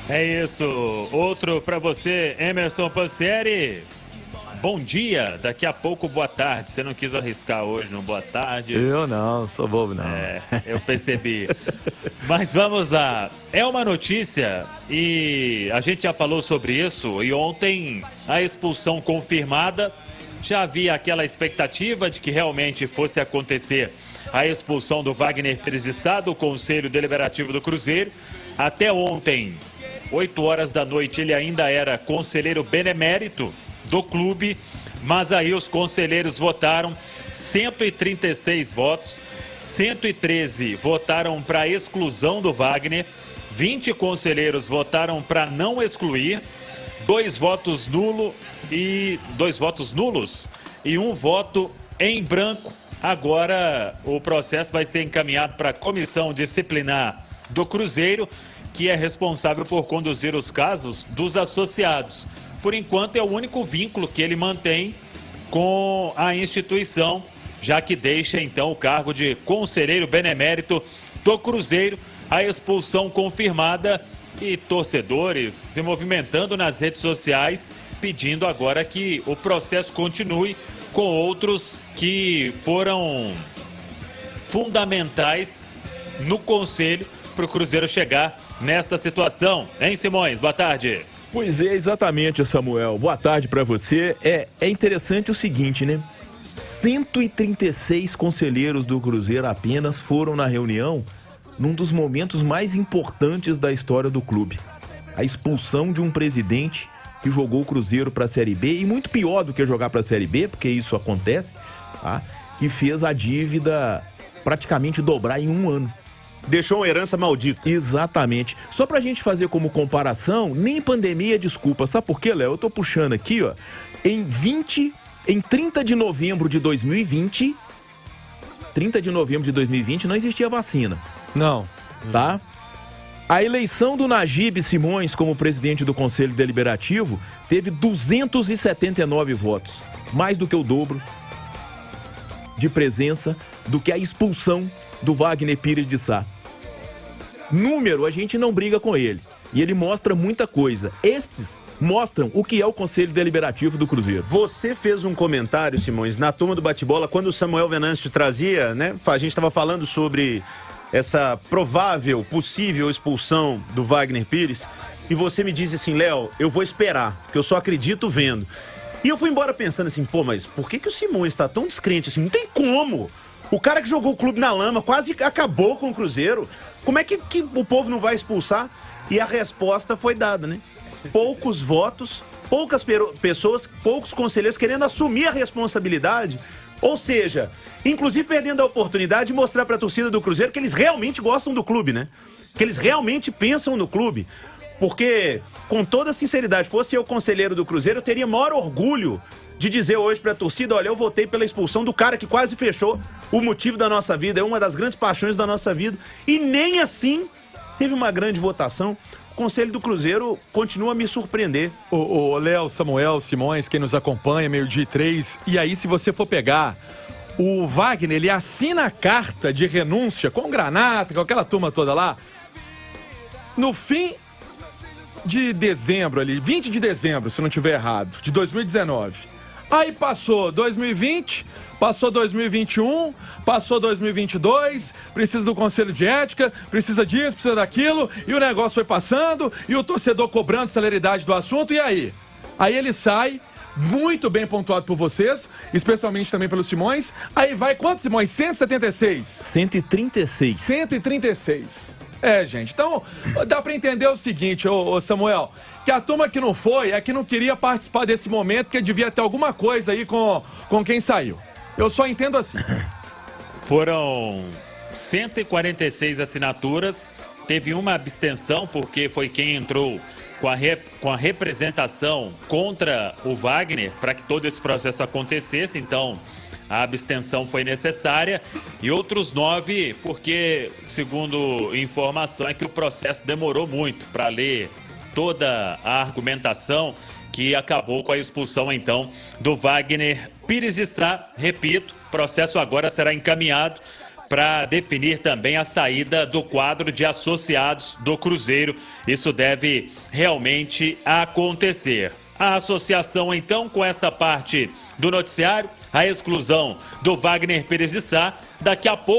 É isso. Outro para você, Emerson Pansieri. Bom dia, daqui a pouco boa tarde. Você não quis arriscar hoje no boa tarde? Eu não, sou bobo não. Eu percebi. Mas vamos lá. É uma notícia e a gente já falou sobre isso e ontem a expulsão confirmada. Já havia aquela expectativa de que realmente fosse acontecer a expulsão do Wagner Pires de Sá do Conselho Deliberativo do Cruzeiro. Até ontem, 8 horas da noite, ele ainda era conselheiro benemérito do clube, mas aí os conselheiros votaram 136 votos, 113 votaram para exclusão do Wagner, 20 conselheiros votaram para não excluir, 2 votos nulos e um voto em branco. Agora o processo vai ser encaminhado para a comissão disciplinar do Cruzeiro, que é responsável por conduzir os casos dos associados. Por enquanto é o único vínculo que ele mantém com a instituição, já que deixa então o cargo de conselheiro benemérito do Cruzeiro. A expulsão confirmada e torcedores se movimentando nas redes sociais, pedindo agora que o processo continue com outros que foram fundamentais no conselho para o Cruzeiro chegar nesta situação. Hein, Simões? Boa tarde. Pois é, exatamente, Samuel. Boa tarde para você. É interessante o seguinte, né? 136 conselheiros do Cruzeiro apenas foram na reunião num dos momentos mais importantes da história do clube. A expulsão de um presidente que jogou o Cruzeiro para a Série B, e muito pior do que jogar para a Série B, porque isso acontece, tá? E fez a dívida praticamente dobrar em um ano. Deixou uma herança maldita. Exatamente. Só pra gente fazer como comparação, nem pandemia desculpa. Sabe por quê, Léo? Eu tô puxando aqui, ó. Em 30 de novembro de 2020, não existia vacina. Não. Tá? A eleição do Najib Simões como presidente do Conselho Deliberativo teve 279 votos. Mais do que o dobro de presença do que a expulsão do Wagner Pires de Sá. Número, a gente não briga com ele. E ele mostra muita coisa. Estes mostram o que é o Conselho Deliberativo do Cruzeiro. Você fez um comentário, Simões, na turma do bate-bola, quando o Samuel Venâncio trazia, né? A gente estava falando sobre essa provável, possível expulsão do Wagner Pires. E você me disse assim, Léo, eu vou esperar, porque eu só acredito vendo. E eu fui embora pensando assim, pô, mas por que o Simões está tão descrente assim? Não tem como! O cara que jogou o clube na lama, quase acabou com o Cruzeiro. Como é que o povo não vai expulsar? E a resposta foi dada, né? Poucos votos, poucas pessoas, poucos conselheiros querendo assumir a responsabilidade. Ou seja, inclusive perdendo a oportunidade de mostrar para a torcida do Cruzeiro que eles realmente gostam do clube, né? Que eles realmente pensam no clube. Porque, com toda sinceridade, fosse eu conselheiro do Cruzeiro, eu teria maior orgulho de dizer hoje pra torcida, olha, eu votei pela expulsão do cara que quase fechou o motivo da nossa vida, é uma das grandes paixões da nossa vida, e nem assim teve uma grande votação. O Conselho do Cruzeiro continua a me surpreender. O Léo, Samuel, Simões, quem nos acompanha, 12h03, e aí se você for pegar, o Wagner, ele assina a carta de renúncia com o Granata, com aquela turma toda lá, no fim de dezembro ali, 20 de dezembro, se não estiver errado, de 2019. Aí passou 2020, passou 2021, passou 2022, precisa do Conselho de Ética, precisa disso, precisa daquilo, e o negócio foi passando, e o torcedor cobrando celeridade do assunto, e aí? Aí ele sai, muito bem pontuado por vocês, especialmente também pelos Simões, aí vai quantos, Simões? 176? 136. 136. Gente, então dá pra entender o seguinte, ô Samuel, que a turma que não foi é que não queria participar desse momento, porque devia ter alguma coisa aí com quem saiu. Eu só entendo assim. Foram 146 assinaturas, teve uma abstenção, porque foi quem entrou com a representação contra o Wagner, para que todo esse processo acontecesse, então a abstenção foi necessária, e outros 9, porque, segundo informação, é que o processo demorou muito para ler toda a argumentação, que acabou com a expulsão, então, do Wagner Pires de Sá. Repito, o processo agora será encaminhado para definir também a saída do quadro de associados do Cruzeiro. Isso deve realmente acontecer. A associação, então, com essa parte do noticiário, a exclusão do Wagner Pérez de Sá, daqui a pouco.